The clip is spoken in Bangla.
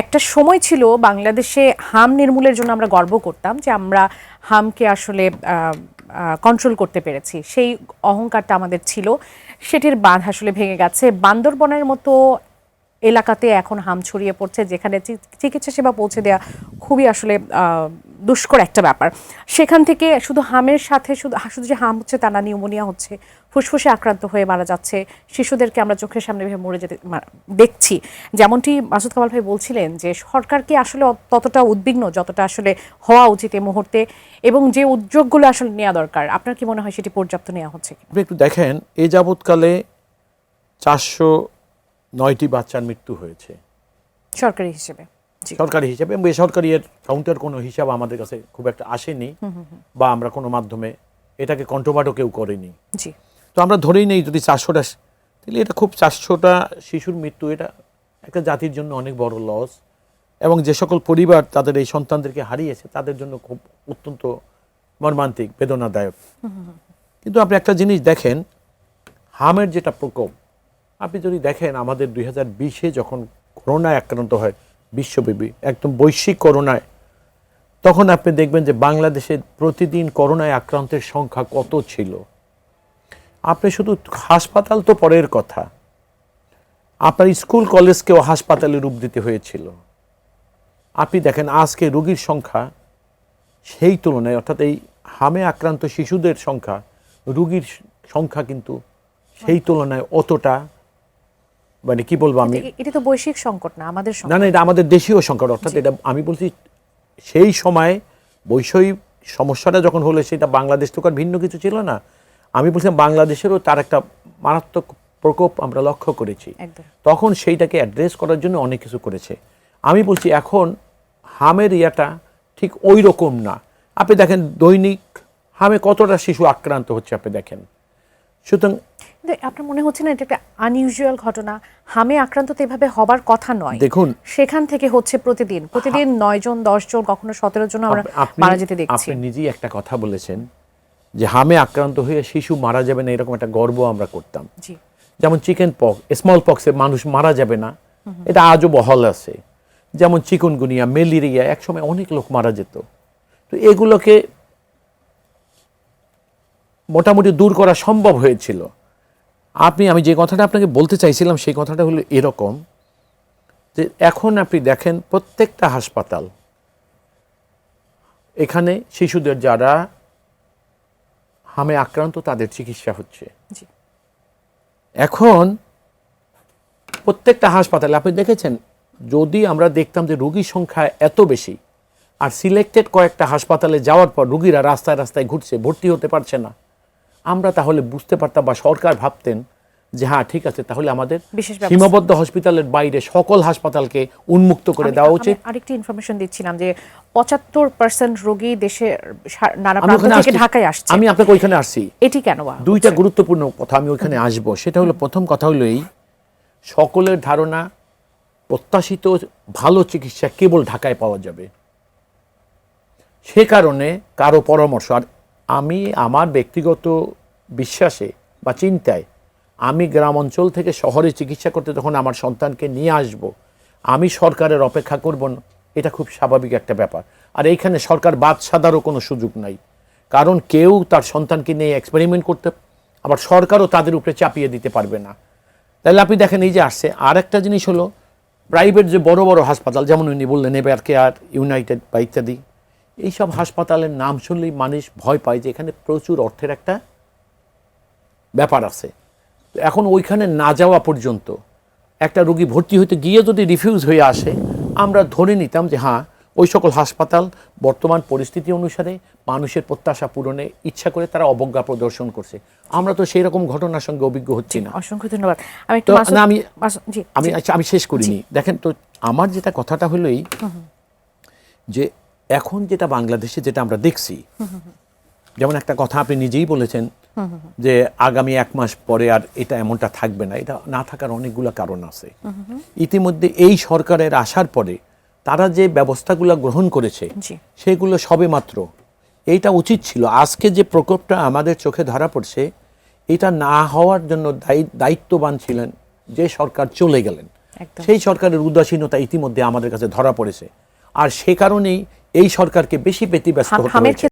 একটা সময় ছিল বাংলাদেশে হাম নির্মূলের জন্য আমরা গর্ব করতাম যে আমরা হামকে আসলে কন্ট্রোল করতে পেরেছি, সেই অহংকারটা আমাদের ছিল, সেটির বাঁধ আসলে ভেঙে গেছে। বান্দরবনের মতো এলাকাতে এখন হাম ছড়িয়ে পড়ছে, যেখানে চিকিৎসা সেবা পৌঁছে দেওয়া খুবই আসলে দুষ্কর একটা ব্যাপার। সেখান থেকে শুধু হামের সাথে শুধু যে হাম হচ্ছে তা না, নিউমোনিয়া হচ্ছে, ফুসফুসে আক্রান্ত হয়ে মারা যাচ্ছে, শিশুদেরকে আমরা চোখের সামনে ভেবে মরে যেতে দেখছি। যেমনটি মাসুদ কামাল ভাই বলছিলেন যে সরকারকে আসলে ততটা উদ্বিগ্ন যতটা আসলে হওয়া উচিত এই মুহূর্তে, এবং যে উদ্যোগগুলো আসলে নেওয়া দরকার, আপনার কি মনে হয় সেটি পর্যাপ্ত নেওয়া হচ্ছে? একটু দেখেন, এই যাবৎকালে 409টি বাচ্চার মৃত্যু হয়েছে সরকারি হিসেবে, সরকারি হিসাবে। বেসরকারি এর কাউন্টার কোনো হিসাব আমাদের কাছে খুব একটা আসেনি, বা আমরা কোনো মাধ্যমে এটাকে কন্ট্রোভার্টও কেউ করেনি। তো আমরা ধরেই নেই যদি 400টা, তাহলে এটা খুব 400টা শিশুর মৃত্যু, এটা একটা জাতির জন্য অনেক বড় লস, এবং যে সকল পরিবার তাদের এই সন্তানদেরকে হারিয়েছে তাদের জন্য খুব অত্যন্ত মর্মান্তিক, বেদনাদায়ক। কিন্তু আপনি একটা জিনিস দেখেন, হামের যেটা প্রকোপ, আপনি যদি দেখেন আমাদের 2020-এ যখন করোনায় আক্রান্ত হয় বিশ্বব্যাপী, একদম বৈশ্বিক করোনায়, তখন আপনি দেখবেন যে বাংলাদেশে প্রতিদিন করোনায় আক্রান্তের সংখ্যা কত ছিল। আপনি শুধু হাসপাতাল তো পরের কথা, আপনার স্কুল কলেজকেও হাসপাতালে রূপ দিতে হয়েছিল। আপনি দেখেন আজকে রোগীর সংখ্যা সেই তুলনায়, অর্থাৎ এই হামে আক্রান্ত শিশুদের সংখ্যা, রোগীর সংখ্যা কিন্তু সেই তুলনায় অতটা, মানে কি বলবো আমি, এটা তো বৈশ্বিক সংকট না, আমাদের না না, এটা আমাদের দেশীয় সংকট। অর্থাৎ এটা আমি বলছি সেই সময় বৈষয়িক সমস্যাটা যখন হলো, সেটা বাংলাদেশ তো আর ভিন্ন কিছু ছিল না। আমি বলছিলাম বাংলাদেশেরও তার একটা মারাত্মক প্রকোপ আমরা লক্ষ্য করেছি, তখন সেইটাকে অ্যাড্রেস করার জন্য অনেক কিছু করেছে। আমি বলছি এখন হামের ইয়াটা ঠিক ওই রকম না। আপনি দেখেন দৈনিক হামে কতটা শিশু আক্রান্ত হচ্ছে, আপনি দেখেন। সুতরাং আপনার মনে হচ্ছে না এটা একটা আনইউজুয়াল ঘটনা? হামে আক্রান্ত তো এভাবে হবার কথা নয়। দেখুন, সেখান থেকে হচ্ছে প্রতিদিন 9 জন, 10 জন, কখনো 17 জন আমরা মারা যেতে দেখছি। আপনি নিজেই একটা কথা বলেছেন যে হামে আক্রান্ত হয়ে শিশু মারা যাবে না, এরকম একটা গর্ব আমরা করতাম। যেমন চিকেন পক্স, স্মল পক্সে মানুষ মারা যাবে না, এটা আজও বহাল আছে। যেমন চিকুনগুনিয়া, ম্যালেরিয়া, একসময় অনেক লোক মারা যেত। তো এগুলোকে মোটামুটি দূর করা সম্ভব হয়েছিল। আমি যে কথাটা আপনাকে বলতে চাইছিলাম সেই কথাটা হলো এরকম যে এখন আপনি দেখেন প্রত্যেকটা হাসপাতাল, এখানে শিশুদের যারা হামে আক্রান্ত তাদের চিকিৎসা হচ্ছে। এখন প্রত্যেকটা হাসপাতালে আপনি দেখেছেন, যদি আমরা দেখতাম যে রোগীর সংখ্যা এত বেশি, আর সিলেক্টেড কয়েকটা হাসপাতালে যাওয়ার পর রোগীরা রাস্তায় রাস্তায় ঘুরছে, ভর্তি হতে পারছে না, আমরা তাহলে বুঝতে পারতাম, বা সরকার ভাবতেন যে হ্যাঁ ঠিক আছে, তাহলে আমাদের সীমাবদ্ধ হসপিটালের বাইরে সকল হাসপাতালকে উন্মুক্ত করে দেওয়া উচিত। আরেকটি ইনফরমেশন দিচ্ছিলাম যে 75% রোগী দেশে নানা প্রান্ত থেকে ঢাকায় আসছে। আমি আপনাকে ওইখানে আসছি, এটি কেন? দুইটা গুরুত্বপূর্ণ কথা আমি ওইখানে আসব। সেটা হলো, প্রথম কথা হলো এই, সকলের ধারণা প্রত্যাশিত ভালো চিকিৎসা কেবল ঢাকায় পাওয়া যাবে, সে কারণে কারো পরামর্শ, আর আমি আমার ব্যক্তিগত বিশ্বাসে বা চিন্তায়, আমি গ্রাম অঞ্চল থেকে শহরে চিকিৎসা করতে যখন আমার সন্তানকে নিয়ে আসব, আমি সরকারের অপেক্ষা করব না, এটা খুব স্বাভাবিক একটা ব্যাপার। আর এইখানে সরকার বাদ সাদারও কোনো সুযোগ নাই, কারণ কেউ তার সন্তানকে নিয়ে এক্সপেরিমেন্ট করতে, আবার সরকারও তাদের উপরে চাপিয়ে দিতে পারবে না। তাহলে আপনি দেখেন এই যে আসছে। আর একটা জিনিস হলো, প্রাইভেট যে বড় বড় হাসপাতাল, যেমন উনি বললেন এবার কেয়ার, ইউনাইটেড বা ইত্যাদি, এইসব হাসপাতালের নাম শুনলেই মানুষ ভয় পায় যে এখানে প্রচুর অর্থের একটা ব্যাপার আছে। এখন ওইখানে না যাওয়া পর্যন্ত একটা রোগী ভর্তি হইতে গিয়ে যদি রিফিউজ হয়ে আসে, আমরা ধরে নিতাম যে হ্যাঁ ওই সকল হাসপাতাল বর্তমান পরিস্থিতি অনুসারে মানুষের প্রত্যাশা পূরণে ইচ্ছা করে তারা অবজ্ঞা প্রদর্শন করছে। আমরা তো সেই রকম ঘটনার সঙ্গে অভিজ্ঞ হচ্ছি না। অসংখ্য ধন্যবাদ। আমি শেষ করিনি। দেখেন তো, আমার যেটা কথাটা হলো এই যে এখন যেটা বাংলাদেশে যেটা আমরা দেখছি, যেমন একটা কথা আপনি নিজেই বলেছেন যে আগামী 1 মাস পরে আর এটা এমনটা থাকবে না। এটা না থাকার অনেকগুলো কারণ আছে। ইতিমধ্যে এই সরকারের আসার পরে তারা যে ব্যবস্থাগুলো গ্রহণ করেছে সেগুলো সবে মাত্র, এইটা উচিত ছিল। আজকে যে প্রকোপটা আমাদের চোখে ধরা পড়ছে, এটা না হওয়ার জন্য দায়িত্ববান ছিলেন যে সরকার চলে গেলেন। একদম। সেই সরকারের উদাসীনতা ইতিমধ্যে আমাদের কাছে ধরা পড়েছে, আর সে কারণেই এই সরকারকে বেশি ব্যতিব্যস্ত হতে হামের হয়েছে।